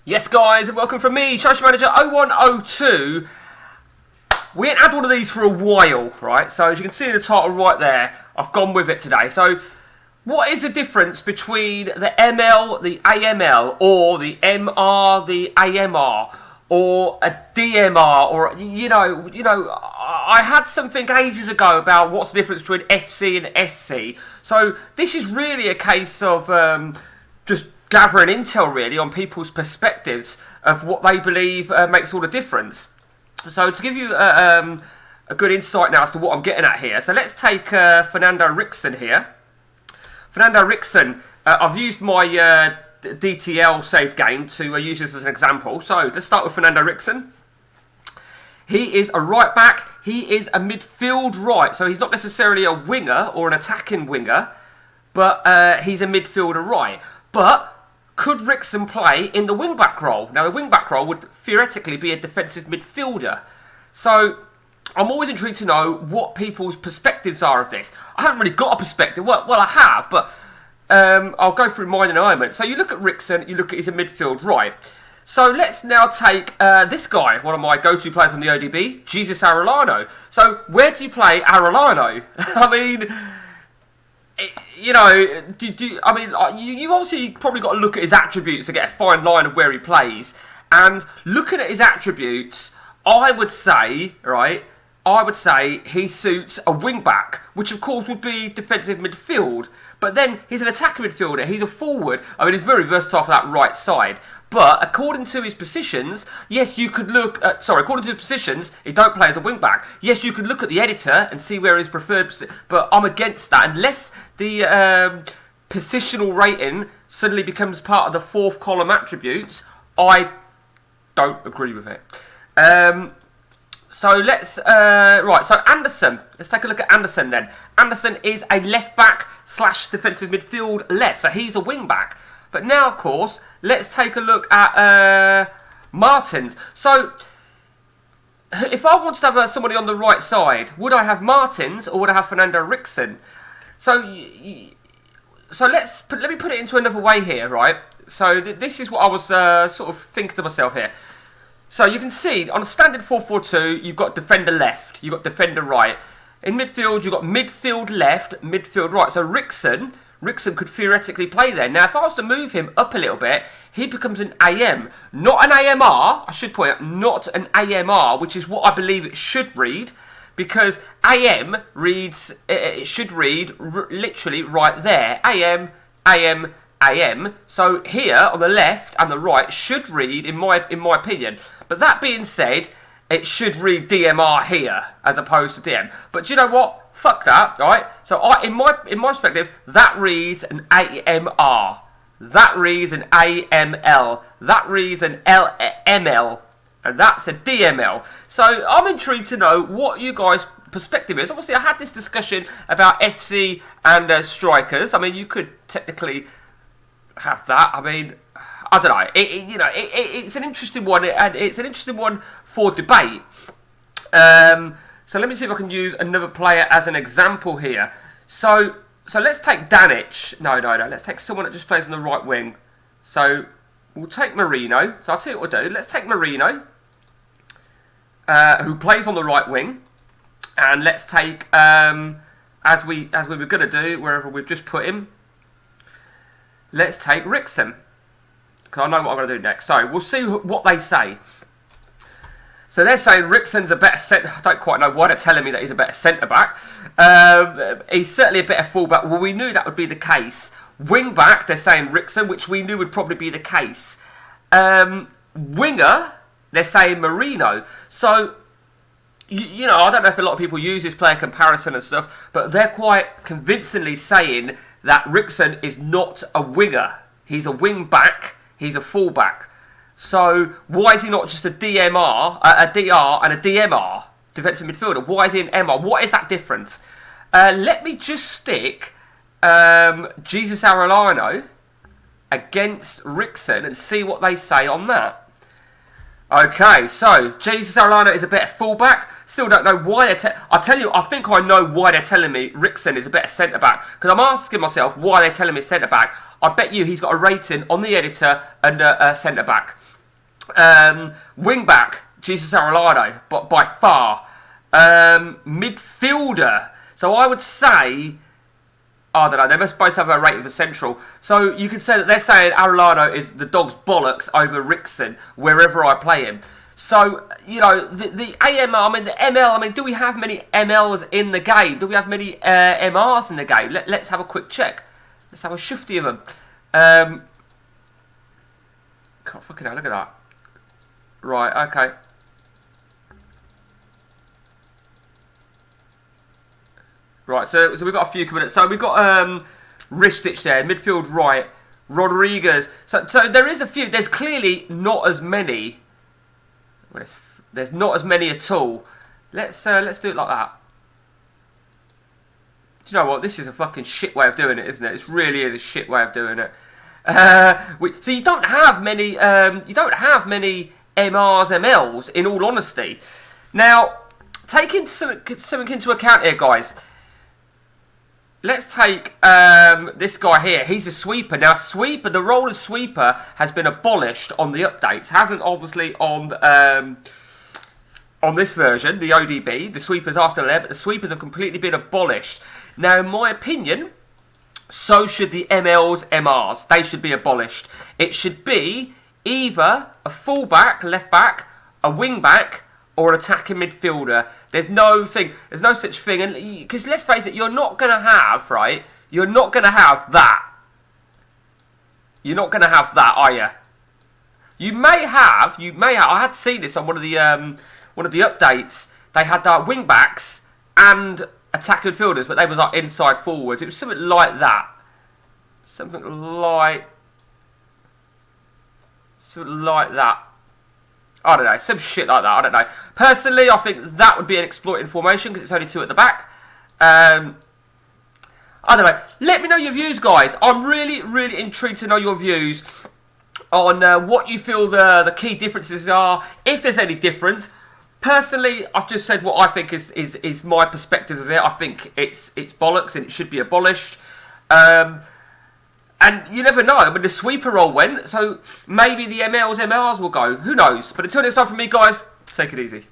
Yes, guys, and welcome from me, Social Manager 0102. We ain't had one of these for a while, right? So as you can see in the title right there, I've gone with it today. So what is the difference between the ML, the AML, or the MR, the AMR, or a DMR, or you know, I had something ages ago about what's the difference between FC and SC. So this is really a case of just gathering intel really on people's perspectives of what they believe makes all the difference. So to give you a good insight now as to what I'm getting at here, so let's take Fernando Ricksen here. Fernando Ricksen, I've used my DTL saved game to use this as an example. So let's start with Fernando Ricksen. He is a right back, he is a midfield right, so he's not necessarily a winger or an attacking winger, but he's a midfielder right. But could Ricksen play in the wing-back role? Now, the wing-back role would theoretically be a defensive midfielder. So, I'm always intrigued to know what people's perspectives are of this. I haven't really got a perspective. Well, I have, but I'll go through mine in a moment. So, you look at Ricksen, you look at he's a midfield right. So, let's now take this guy, one of my go-to players on the ODB, Jesus Arellano. So, where do you play Arellano? I mean, you know, you obviously probably got to look at his attributes to get a fine line of where he plays. And looking at his attributes, I would say he suits a wing-back, which of course would be defensive midfield. But then he's an attacking midfielder, he's a forward. I mean, he's very versatile for that right side. But according to his positions, yes, you could look at, according to his positions, he don't play as a wing-back. Yes, you could look at the editor and see where his preferred position, but I'm against that. Unless the positional rating suddenly becomes part of the fourth column attributes, I don't agree with it. So let's, so Anderson, let's take a look at Anderson then. Anderson is a left back / defensive midfield left, so he's a wing back. But now, of course, let's take a look at Martens. So, if I wanted to have somebody on the right side, would I have Martens or would I have Fernando Ricksen? So let me put it into another way here, right? So this is what I was sort of thinking to myself here. So you can see on a standard 4-4-2, you've got defender left, you've got defender right. In midfield, you've got midfield left, midfield right. So Ricksen could theoretically play there. Now, if I was to move him up a little bit, he becomes an AM. Not an AMR, I should point out, not an AMR, which is what I believe it should read, because AM reads, it should read literally right there. AM, AM, AM. So here, on the left and the right, should read, in my opinion. But that being said, it should read DMR here, as opposed to DM. But do you know what? Fuck that, right? So in my perspective, that reads an AMR. That reads an AML. That reads an LML. And that's a DML. So I'm intrigued to know what you guys' perspective is. Obviously, I had this discussion about FC and strikers. I mean, you could technically have that. I mean, I don't know. It's an interesting one, and it's an interesting one for debate. So let me see if I can use another player as an example here. So let's take Danic. No. Let's take someone that just plays on the right wing. So we'll take Marino. So I'll tell you what we'll do. Let's take Marino, who plays on the right wing, and let's take as we were going to do wherever we've just put him. Let's take Ricksen, because I know what I'm going to do next. So we'll see what they say. So they're saying Ricksen's a better centre. I don't quite know why they're telling me that he's a better centre-back. He's certainly a better full-back. Well, we knew that would be the case. Wing-back, they're saying Ricksen, which we knew would probably be the case. Winger, they're saying Marino. So, you know, I don't know if a lot of people use this player comparison and stuff, but they're quite convincingly saying that Ricksen is not a winger. He's a wing-back, he's a full-back. So, why is he not just a DMR, a DR and a DMR, defensive midfielder? Why is he an MR? What is that difference? Let me just stick Jesus Arellano against Ricksen and see what they say on that. Okay, so Jesus Arellano is a better fullback. Still don't know why I tell you, I think I know why they're telling me Ricksen is a better centre-back. Because I'm asking myself why they're telling me centre-back. I bet you he's got a rating on the editor under centre-back. Wing back, Jesus Arolado, but by far. Midfielder. So I would say, I don't know, they must both have a rating for central. So you can say that they're saying Arolado is the dog's bollocks over Rickson wherever I play him. So, you know, the AML, I mean, the ML, I mean, do we have many MLs in the game? Do we have many MRs in the game? Let's have a quick check. Let's have a shifty of them. Can't fucking hell, look at that. Right, okay. Right, so we've got a few coming in. So we've got Ristich there, midfield right. Rodriguez. So there is a few. There's clearly not as many. Well, there's not as many at all. Let's do it like that. Do you know what? This is a fucking shit way of doing it, isn't it? This really is a shit way of doing it. So you don't have many. You don't have many MRs, MLs. In all honesty, now taking something into account here, guys. Let's take this guy here. He's a sweeper. Now, sweeper, the role of sweeper has been abolished on the updates. Hasn't obviously on this version, the ODB. The sweepers are still there, but the sweepers have completely been abolished. Now, in my opinion, so should the MLs, MRs. They should be abolished. It should be either a fullback, left back, a wing back, or an attacking midfielder. There's no such thing, and because let's face it, you're not going to have, right? You're not going to have that. You're not going to have that, are you? You may have. I had seen this on one of the updates. They had wing backs and attacking midfielders, but they was like inside forwards. It was something like that. Something like that. I don't know, some shit like that, I don't know. Personally, I think that would be an exploiting formation because it's only 2 at the back. I don't know. Let me know your views, guys. I'm really, really intrigued to know your views on what you feel the key differences are, if there's any difference. Personally, I've just said what I think is my perspective of it. I think it's bollocks and it should be abolished. And you never know. I mean, the sweeper role went, so maybe the MLs, MRs will go. Who knows? But until next time from me, guys, take it easy.